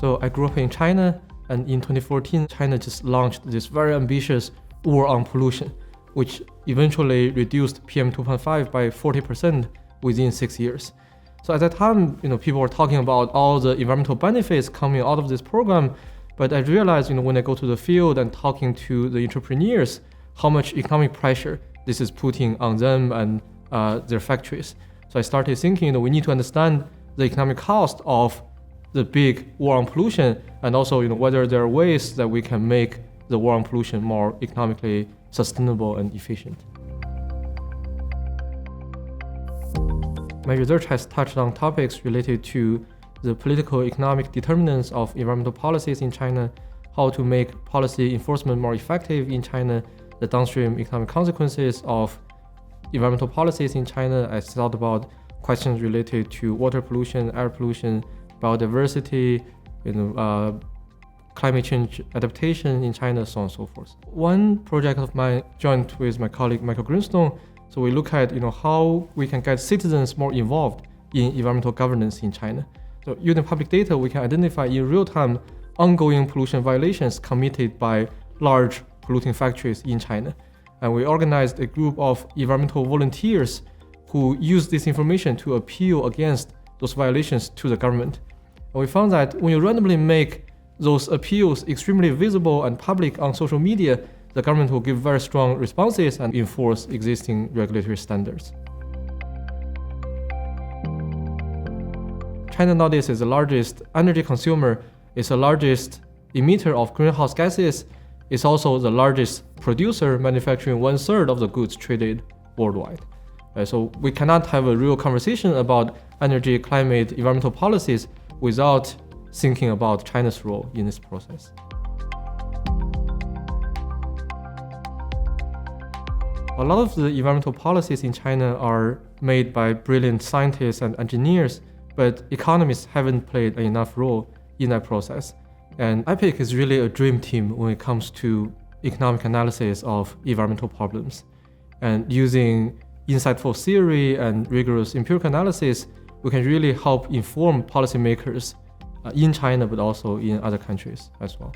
So I grew up in China, and in 2014, China just launched this very ambitious war on pollution, which eventually reduced PM 2.5 by 40% within 6 years. So at that time, people were talking about all the environmental benefits coming out of this program, but I realized, when I go to the field and talking to the entrepreneurs, how much economic pressure this is putting on them and their factories. So I started thinking, we need to understand the economic cost of the big war on pollution, and also, whether there are ways that we can make the war on pollution more economically sustainable and efficient. My research has touched on topics related to the political economic determinants of environmental policies in China, how to make policy enforcement more effective in China, the downstream economic consequences of environmental policies in China. I thought about questions related to water pollution, air pollution, biodiversity, climate change adaptation in China, so on and so forth. One project of mine, joined with my colleague Michael Greenstone, so we look at how we can get citizens more involved in environmental governance in China. So using public data, we can identify in real time ongoing pollution violations committed by large polluting factories in China. And we organized a group of environmental volunteers who use this information to appeal against those violations to the government. And we found that when you randomly make those appeals extremely visible and public on social media, the government will give very strong responses and enforce existing regulatory standards. China nowadays is the largest energy consumer, is the largest emitter of greenhouse gases, is also the largest producer, manufacturing 1/3 of the goods traded worldwide. So we cannot have a real conversation about energy, climate, environmental policies without thinking about China's role in this process. A lot of the environmental policies in China are made by brilliant scientists and engineers, but economists haven't played enough role in that process. And EPIC is really a dream team when it comes to economic analysis of environmental problems. And using insightful theory and rigorous empirical analysis, we can really help inform policymakers in China, but also in other countries as well.